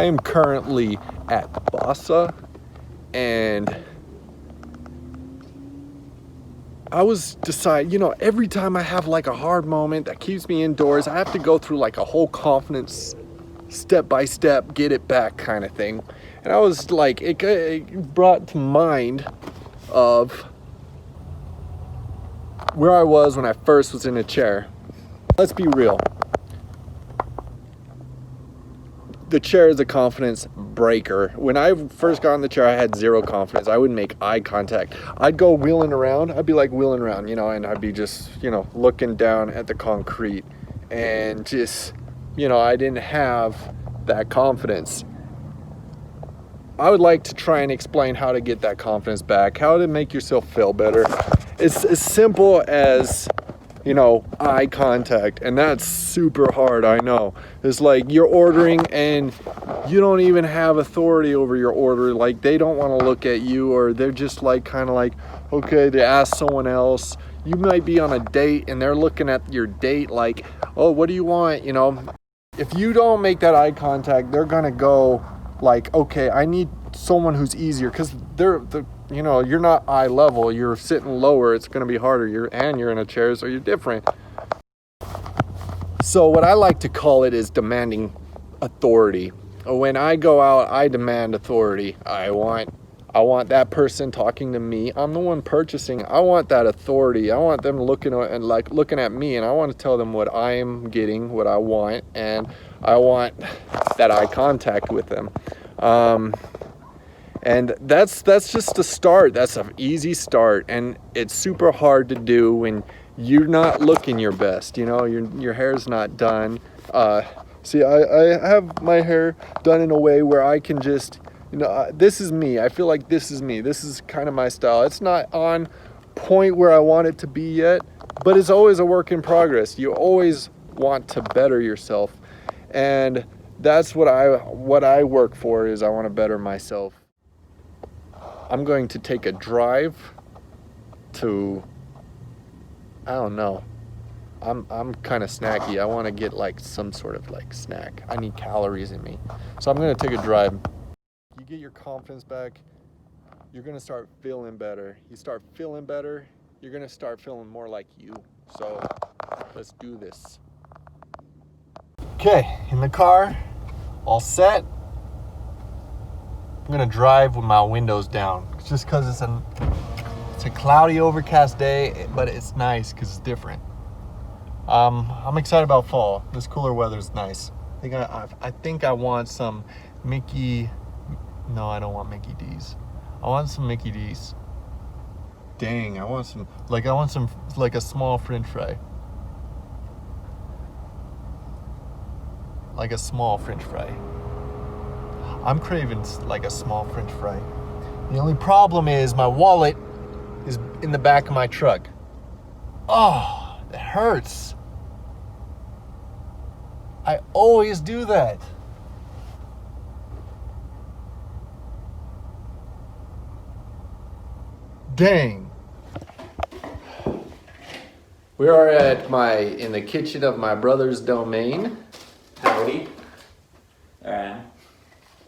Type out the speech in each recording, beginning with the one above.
I am currently at Bassa, and I was deciding, every time I have like a hard moment that keeps me indoors, I have to go through like a whole confidence step by step, get it back kind of thing. And I was like, it brought to mind of where I was when I first was in a chair. Let's be real. The chair is a confidence breaker. When I first got in the chair, I had zero confidence. I wouldn't make eye contact. I'd go wheeling around. I'd be like wheeling around, and I'd be just, looking down at the concrete and just, I didn't have that confidence. I would like to try and explain how to get that confidence back, how to make yourself feel better. It's as simple as, eye contact, and that's super hard, I know. It's like you're ordering and you don't even have authority over your order. Like, they don't want to look at you, or they're just like kind of like, okay, they ask someone else. You might be on a date and they're looking at your date like, oh, what do you want? If you don't make that eye contact, they're gonna go like, okay, I need someone who's easier, because you're not eye level, you're sitting lower, it's going to be harder, you're in a chair, so you're different. So what I like to call it is demanding authority. When I go out, I demand authority. I want that person talking to me. I'm the one purchasing. I want that authority. I want them looking at me, and I want to tell them what I am getting, what I want, and I want that eye contact with them. And that's just a start. That's an easy start, and it's super hard to do when you're not looking your best. Your hair's not done. See, I have my hair done in a way where I can just, this is me. I feel like this is me. This is kind of my style. It's not on point where I want it to be yet, but it's always a work in progress. You always want to better yourself, and that's what I work for. Is I want to better myself. I'm going to take a drive to, I don't know. I'm kind of snacky. I want to get like some sort of like snack. I need calories in me. So I'm going to take a drive. You get your confidence back, you're going to start feeling better. You start feeling better, you're going to start feeling more like you. So let's do this. Okay, in the car, all set. I'm gonna drive with my windows down, just because it's a cloudy, overcast day, but it's nice because it's different. I'm excited about fall. This cooler weather is nice. I think I want some Mickey. No, I don't want Mickey D's. I want some Mickey D's. Dang, I want some like a small French fry. Like a small French fry. I'm craving like a small French fry. The only problem is my wallet is in the back of my truck. Oh, it hurts. I always do that. Dang. We are in the kitchen of my brother's domain. Howdy. Alright.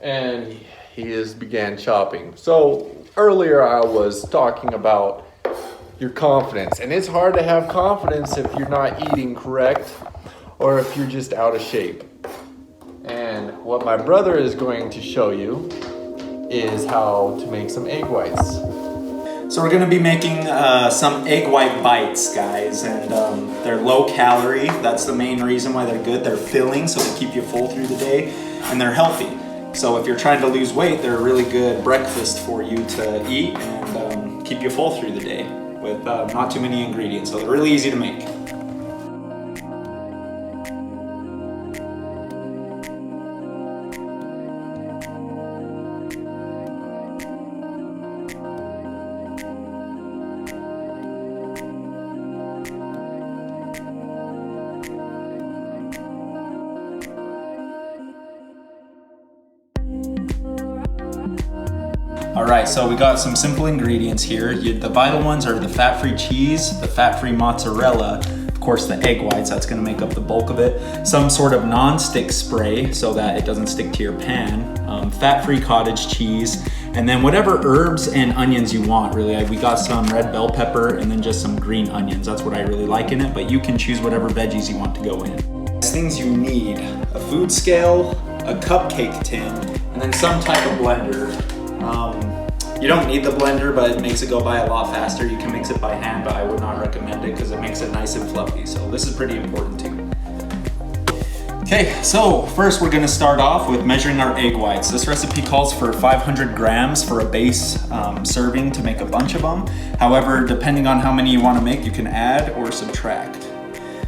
And he began chopping. So earlier I was talking about your confidence, and it's hard to have confidence if you're not eating correct or if you're just out of shape. And what my brother is going to show you is how to make some egg whites. So we're going to be making some egg white bites, guys, and they're low calorie. That's the main reason why they're good. They're filling, so they keep you full through the day, and they're healthy. So if you're trying to lose weight, they're a really good breakfast for you to eat and keep you full through the day with not too many ingredients. So they're really easy to make. Alright, so we got some simple ingredients here. The vital ones are the fat-free cheese, the fat-free mozzarella, course, the egg whites, that's gonna make up the bulk of it. Some sort of non-stick spray so that it doesn't stick to your pan. Fat-free cottage cheese, and then whatever herbs and onions you want, really. We got some red bell pepper and then just some green onions. That's what I really like in it, but you can choose whatever veggies you want to go in. Things you need: a food scale, a cupcake tin, and then some type of blender. You don't need the blender, but it makes it go by a lot faster. You can mix it by hand, but I would not recommend it because it makes it nice and fluffy. So this is pretty important too. Okay, so first we're gonna start off with measuring our egg whites. This recipe calls for 500 grams for a base serving to make a bunch of them. However, depending on how many you wanna make, you can add or subtract.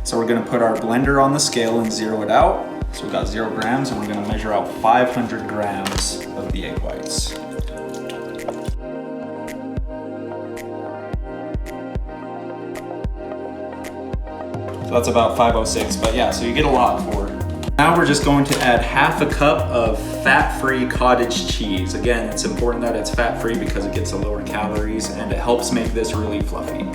So we're gonna put our blender on the scale and zero it out. So we got 0 grams, and we're gonna measure out 500 grams of the egg whites. So that's about 506, but yeah, so you get a lot for it. Now we're just going to add half a cup of fat-free cottage cheese. Again, it's important that it's fat-free because it gets the lower calories and it helps make this really fluffy.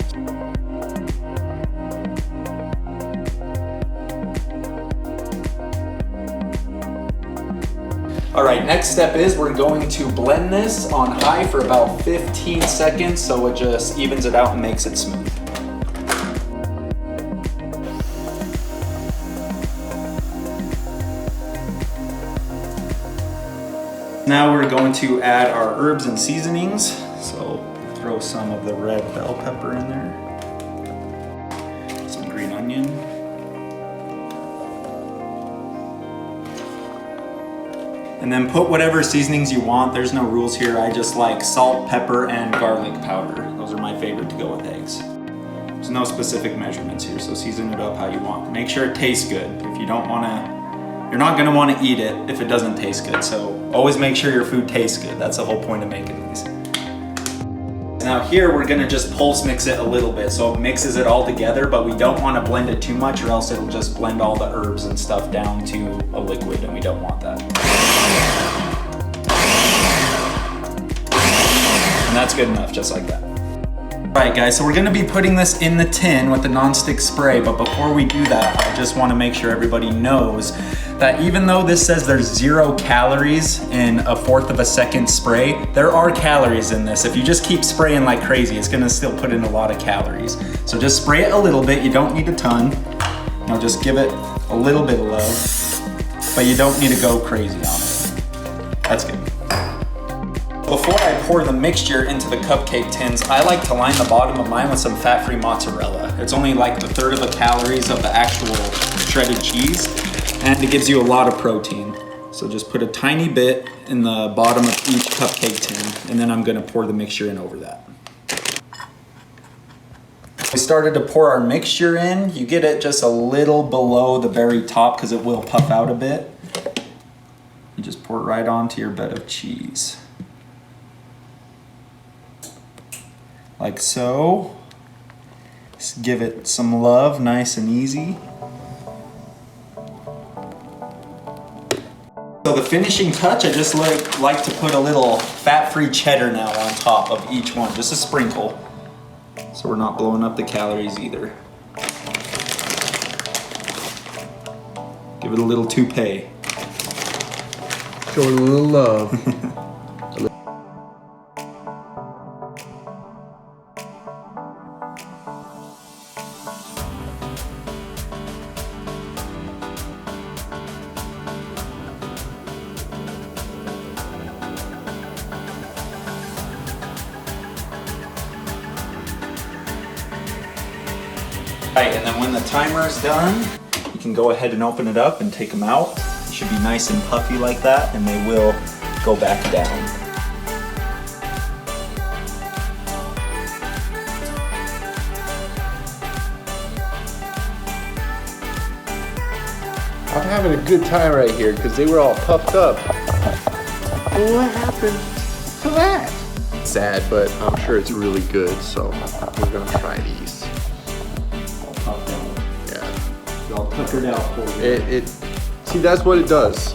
All right, next step is we're going to blend this on high for about 15 seconds so it just evens it out and makes it smooth. Now we're going to add our herbs and seasonings. So throw some of the red bell pepper in there, some green onion, and then put whatever seasonings you want. There's no rules here. I just like salt, pepper, and garlic powder. Those are my favorite to go with eggs. There's no specific measurements here, so season it up how you want. Make sure it tastes good. If you don't wanna, you're not gonna wanna eat it if it doesn't taste good. So always make sure your food tastes good. That's the whole point of making these. Now here we're gonna just pulse mix it a little bit so it mixes it all together, but we don't wanna blend it too much or else it'll just blend all the herbs and stuff down to a liquid, and we don't want that. And that's good enough, just like that. Alright guys, so we're gonna be putting this in the tin with the non-stick spray, but before we do that, I just wanna make sure everybody knows that even though this says there's 0 calories in a 1/4 of a second spray, there are calories in this. If you just keep spraying like crazy, it's gonna still put in a lot of calories. So just spray it a little bit, you don't need a ton. Now just give it a little bit of love, but you don't need to go crazy on it. That's good. Before I pour the mixture into the cupcake tins, I like to line the bottom of mine with some fat-free mozzarella. It's only like 1/3 of the calories of the actual shredded cheese, and it gives you a lot of protein. So just put a tiny bit in the bottom of each cupcake tin, and then I'm gonna pour the mixture in over that. We started to pour our mixture in. You get it just a little below the very top because it will puff out a bit. You just pour it right onto your bed of cheese. Like so. Just give it some love, nice and easy. So the finishing touch, I just like to put a little fat-free cheddar now on top of each one, just a sprinkle, so we're not blowing up the calories either. Give it a little toupee. Show it a little love. Right, and then when the timer is done, you can go ahead and open it up and take them out. It should be nice and puffy like that, and they will go back down. I'm having a good time right here because they were all puffed up. Well, what happened to that? Sad, but I'm sure it's really good, so we're gonna try these. Yeah. All puckered out for you. See, that's what it does.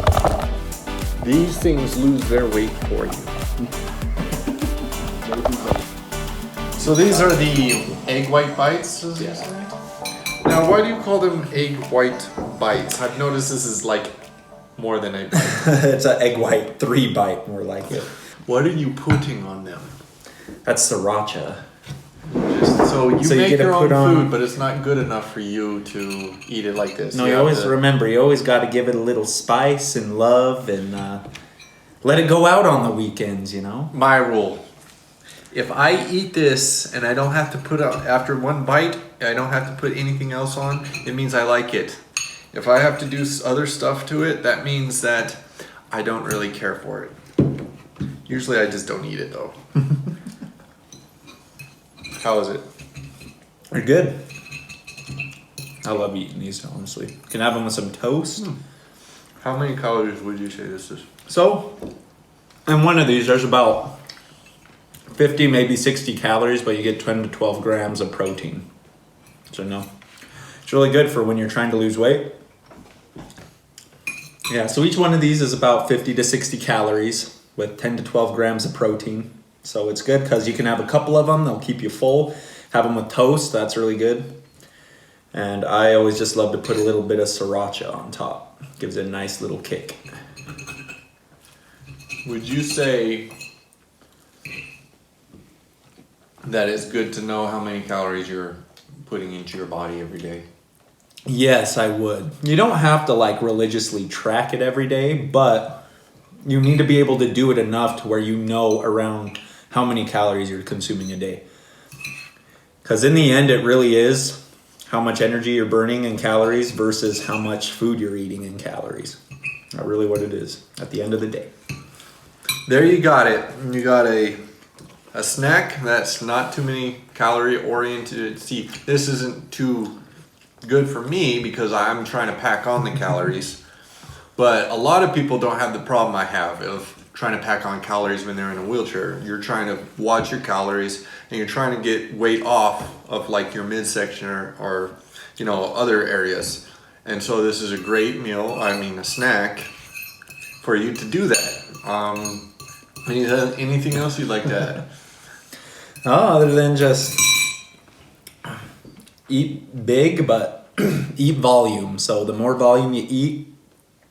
These things lose their weight for you. So these are the egg white bites, as you say? Now, why do you call them egg white bites? I've noticed this is like more than a bite. It's an egg white 3-bite, more like it. What are you putting on them? That's sriracha. So you So you make get to your own put on- food, but it's not good enough for you to eat it like this. No, you always remember, you always got to give it a little spice and love and let it go out on the weekends, you know? My rule. If I eat this and I don't have to put out, after one bite, I don't have to put anything else on, it means I like it. If I have to do other stuff to it, that means that I don't really care for it. Usually I just don't eat it though. How is it? They're good. I love eating these, honestly. You can have them with some toast. How many calories would you say this is? So, in one of these, there's about 50, maybe 60 calories, but you get 10 to 12 grams of protein. So, no. It's really good for when you're trying to lose weight. Yeah, so each one of these is about 50 to 60 calories with 10 to 12 grams of protein. So it's good because you can have a couple of them. They'll keep you full. Have them with toast. That's really good. And I always just love to put a little bit of sriracha on top. Gives it a nice little kick. Would you say that it's good to know how many calories you're putting into your body every day? Yes, I would. You don't have to like religiously track it every day, but you need to be able to do it enough to where you know around how many calories you're consuming a day. Because in the end, it really is how much energy you're burning in calories versus how much food you're eating in calories. That's really what it is at the end of the day. There you got it. You got a snack that's not too many calorie oriented. See, this isn't too good for me because I'm trying to pack on the calories. But a lot of people don't have the problem I have of trying to pack on calories when they're in a wheelchair. You're trying to watch your calories and you're trying to get weight off of like your midsection or you know, other areas. And so this is a great meal, a snack for you to do that. Anything else you'd like to add? Other than just eat big, but eat volume. So the more volume you eat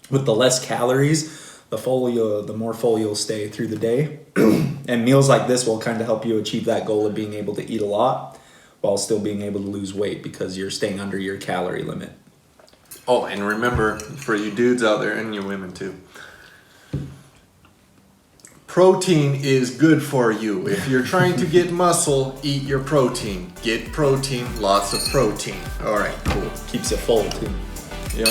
with the less calories, the more full you'll stay through the day. And meals like this will kind of help you achieve that goal of being able to eat a lot while still being able to lose weight because you're staying under your calorie limit. Oh, and remember, for you dudes out there and you women too, protein is good for you. If you're trying to get muscle, eat your protein. Get protein, lots of protein. All right, cool. Keeps you full too. Yep.